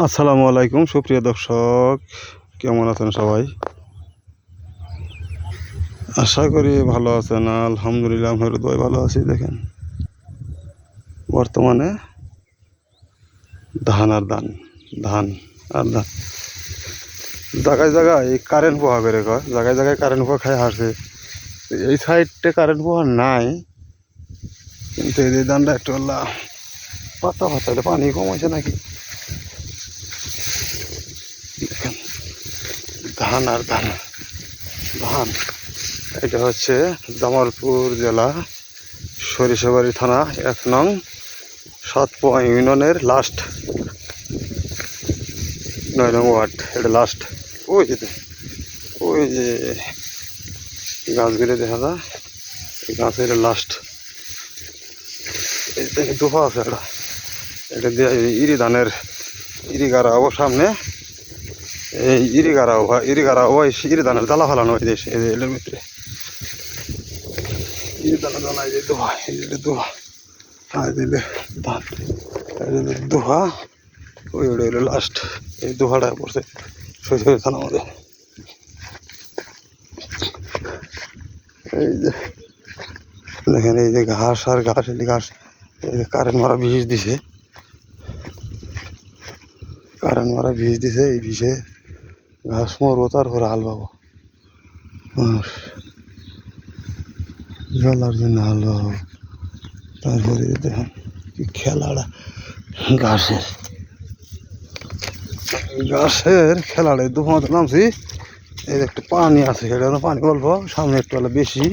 আসসালামু আলাইকুম সুপ্রিয় দর্শক, কেমন আছেন সবাই? আশা করি ভালো আছেন। আলহামদুলিল্লাহ আমি ভালো আছি। দেখেন বর্তমানে ধান আর ধান, ধান আর ধান। জায়গায় জায়গায় এই কারেন্ট পোহা করে কয়, জায়গায় জায়গায় কারেন্ট পোহা খাই হারছে। এই সাইডে কারেন্ট পোহা নাই, কিন্তু এই ধানটা একটু পাতা পাতা পানি কমাইছে নাকি। দেখেন ধান আর ধান, ধান। এটা হচ্ছে জামালপুর জেলা সরিষাবাড়ি থানা 1 নং সাতপোয়া ইউনিয়নের লাস্ট 9 নং ওয়ার্ড। এটা লাস্ট। ওই যে গাছগুলো দেখা যায়, এই গাছের লাস্ট। এই দেখে দোফা আছে এটা দিয়ে ইরি ধানের ইরি গাড়া ও সামনে, এই ইরি গাড়া ওই ইরি ধানের জ্বালা ফেলানো ওই দেশ। এই যে এটার ভিতরে ইরি ধানের জ্বালা, এই যে দোহা, এই যে দোহা, আর দিলে ধান, দোহা। ওই ওটা হলো লাস্ট। এই দোহাটা পড়ছে সরিষাবাড়ি থানার মধ্যে। এই যে দেখেন, এই যে ঘাস আর ঘাস, এই ঘাস, এই যে কারেন্ট মারা বিষ দিছে, কারেন্ট মারা বিষ দিছে। এই বিষে ঘাস মরবো, তারপরে হাল পাবো, জলার জন্য হাল পাবো। তারপরে দেখেন কি খেলাটা, ঘাসের ঘাসের খেলাটা। দুপুরে নামছি, এই যে একটু পানি আছে, সেটা পানি অল্প, সামনে একটু বেশি।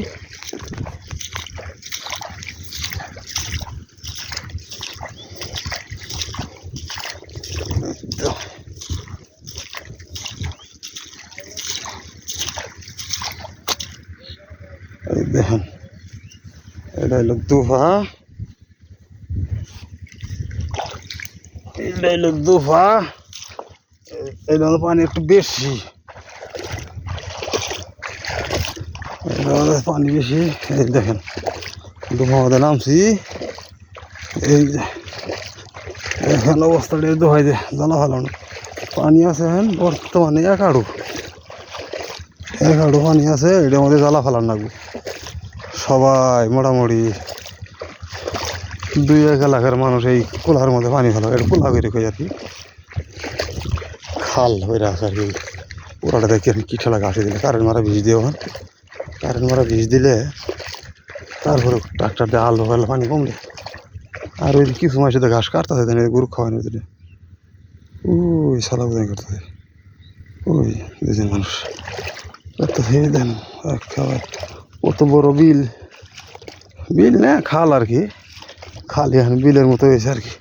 এই দেখেন এটা হলো দুফা, এটা হলো দুফা। এটা হলো পানি একটু বেশি, পানি বেশি। এই দেখেন দুফা মধ্যে নামছি, এই যে দেখেন অবস্থাটা দোহাই যে জ্বালা ফেলানো। পানি আছে এখন বর্তমানে এক হাঁড়ু পানি আছে, এটার মধ্যে জ্বালা ফেলান লাগবে সবাই। মোটামুটি 2-1 এলাকার মানুষ এই কোলার মধ্যে পানি ফেলা, এটা কোলা করে কই আর কি, খাল হয়ে আছে আর কি। পুরাটা দেখি কি ঠেলা ঘাসে দিলে কারেন্ট মারা বিষ দিয়ে, কারেন্ট মারা বিষ দিলে তারপরে ট্রাক্টর দিয়ে আলো ফেলে পানি কমলে। আর ওই কিছু মাসে তো ঘাস কাটতেছে, গরু খাওয়ানো দিলে ওই সালা বোঝাই করতেছে। ওই দুজন মানুষ করতেছে, দেন কত বড় বিল, বিল না খাল আর কি, খালি এখন বিলের মতো হয়েছে আর কি।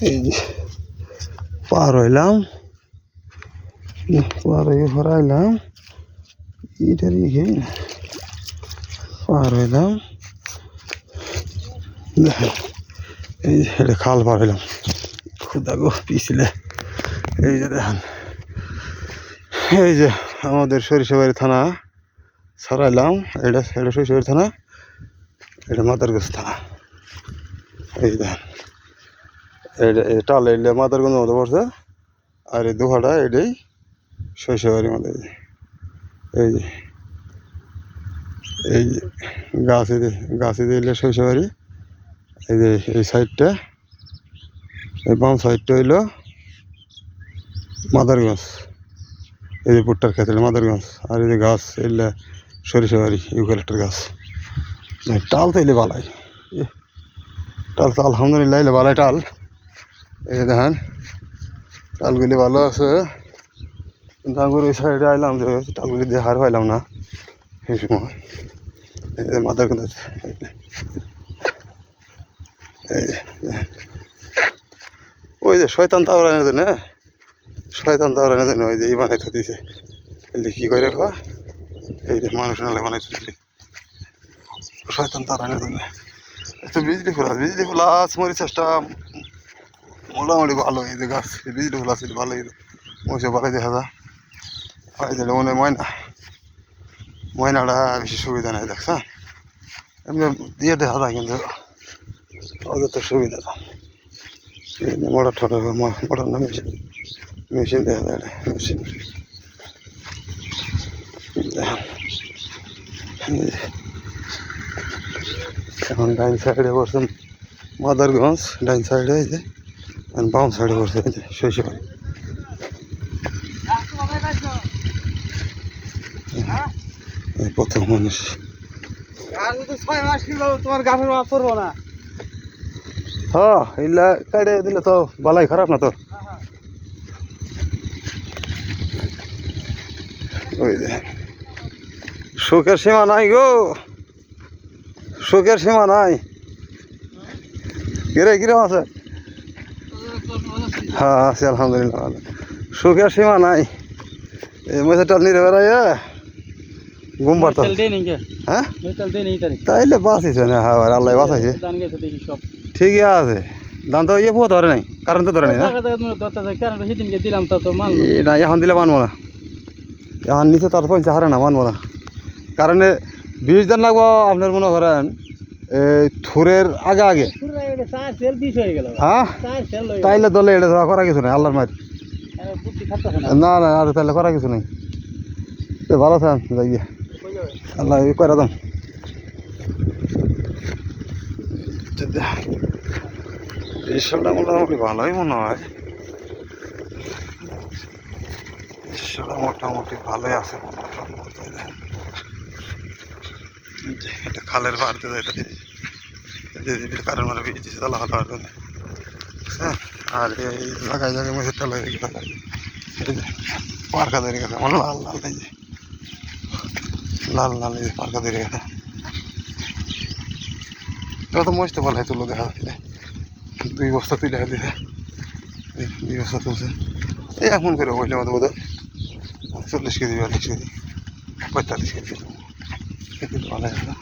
এই যে পার হইলাম, পার হয়ে ভরাইলাম, ইটার পার হইলাম। দেখেন এই যে এটা খাল পার হইলাম, খুদা গো পিছলে। এই যে দেখেন, এই যে আমাদের সরিষাবাড়ি থানা ছাড়াইলাম। এটা সরিষাবাড়ি থানা, এটা মাদারগঞ্জ থানা। এই দেখেন এটা টাল এলে মাদারগঞ্জের মধ্যে পড়ছে, আর এই দোহাটা এটাই সরিষাবাড়ির মধ্যে। এই যে এই গাছে দিলে সরিষাবাড়ি। এই যে এই সাইডটা, এই বাম সাইডটা হইলো মাদারগঞ্জ। এই যে ভুট্টার খেত মাদারগঞ্জ, আর এই যে গাছ এলে সরিষাবাড়ি ইউক্যালিপ্টাস গাছ। টাল তো এলে বালাই, টাল তো আলহামদুলিল্লাহ এলে বালাই টাল। এই দেখেন টালগুলি ভালো আছে, কিন্তু আমি ওই সাইডে আইলাম যে টালগুলি দিয়ে হার পাইলাম না সেই সময়। এই যে মাদারগঞ্জ, ওই যে শয়তান তাওরানের জন্য শয়তান তাওরানের জন্য ওই যে এই বানাইতে দিছে এলি কি করে রেখো এই যে মানুষ নালে বানাইতে দিলি শয়তান তাওরানের জন্য তো বিজলি ফুল আজ মরিচ চাষটা মোটামুটি ভালো এই যে গাছ বিজলি ফুল আছে ভালো ওইসব ভালো দেখা যায় হয় দিলে মনে হয় ময়নাটা বেশি সুবিধা নেই দেখছ এমনি দিয়ে দেখা যায় কিন্তু ওদের তো সুবিধা মোটর ঠোঁটা মোটর না মেশিন মেশিন দেখা যায় মেশিন এখন ডাইন সাইডে বসছে মাদারগঞ্জ ডাইন সাইডে এই যে বাম সাইডে বসছে এই যে শৈশবাড়ি প্রথম মানুষ তোমার গাছের মাছ করবো না হ্যাঁ এগুলা কাটে দিলে তো বালাই খারাপ না তো ওই যে সুখের সীমা নাই গো সুখের সীমা নাই কিরম আছে হ্যাঁ আছি আলহামদুলিল্লাহ ভালো সুখের সীমা নাই এই মেসেজটা নিয়ে বেড়াইয়া ঘুম পারতো হ্যাঁ তাইলে বাঁচিস না হ্যাঁ আল্লাহ বাঁচাইছে ঠিকই আছে দাম তো ইয়ে পুরো ধরে নাই কারণ তো ধরে নাই না এখন দিলে মানবো না এখন নিচে তার পয়সা হারে না মানবো না কারণ 20 দিন লাগবো আপনার মনে করেন এই থুরের আগে আগে হ্যাঁ তাইলে দলে এটা করা কিছু নেই আল্লাহর মায়ের না না আর তাহলে করা কিছু নেই ভালো থাকেন যাই আল্লাহ করে দাম দৃশ্যটা মোটামুটি ভালোই মনে হয় দৃশ্যটা মোটামুটি ভালোই আছে এটা খালের বাড়তে যায় এটা কারণ মানে দিচ্ছে তাহলে ভালো হবে হ্যাঁ আর এই জায়গায় জায়গায় মেঝেরটা লাগে পার্কা ধরে গেছে আমার লাল লাল এই যে লাল লাল এই যে পার্কা ধরে গেছে এটা তো মজতে ভালো তুলো দেখা যাচ্ছে 2 বস্তা তুই দেখা দিছে 2 বস্তা তুলছে এই এখন করে বললে আমাদের বোধ 40 কেজি 42 কেজি 45 কেজি কিন্তু ভালো আছে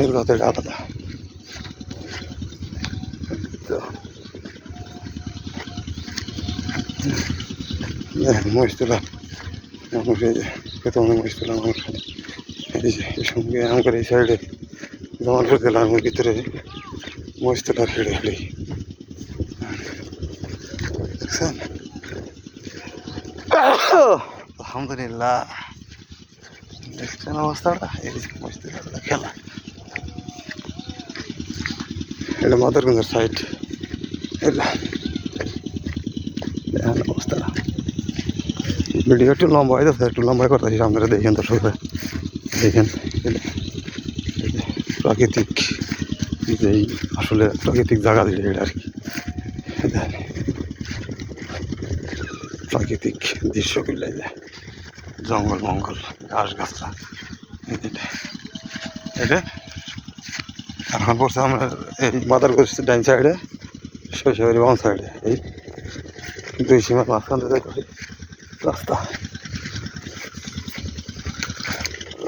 এর কথা আলাদা মহিষ তোলা মানুষ এই যে কত অনেক মহিষ তোলা মানুষ এই যে এই সঙ্গে আমাদের এই সাইডে জমান করে দিলাম আমার ভিতরে মহিষ তোলার হেঁড়ে হেঁড়ে দেখছেন আলহামদুলিল্লাহ দেখছেন অবস্থাটা এই যে মহিষ তোলা খেলা এটা মাদারগঞ্জের সাইড এটা অবস্থাটা ভিডিও একটু লম্বা হয়ে যাচ্ছে একটু লম্বাই করতেছি আপনারা দেখেন তো সবাই দেখেন প্রাকৃতিক যেই আসলে প্রাকৃতিক জায়গা দিলে এটা আর কি প্রাকৃতিক দৃশ্য করলে যায় জঙ্গল মঙ্গল ঘাস গাছরা এটা এখন পড়ছে আমরা এই মাদারগঞ্জ ডাইন সাইডে শৈশবের বাম সাইডে এই 2 সীমার মাঝখান থেকে রাস্তা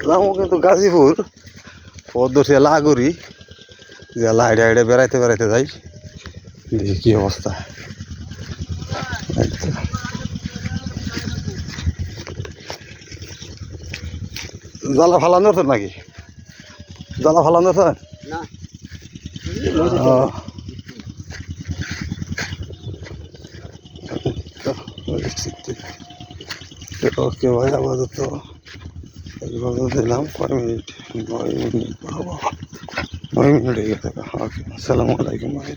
যাবো কিন্তু গাজীপুর পদ্মসিয়া লাগুরি যে লাইডে আইডে বেড়াইতে বেড়াইতে যাই দেখি কি অবস্থা জ্বালা ফালানো তো নাকি জ্বালা ফালানো তো ওকে ভাই আপাতত দিলাম 5 মিনিট 9 মিনিট 9 মিনিট হয়ে গেছে ওকে আসসালামু আলাইকুম ভাই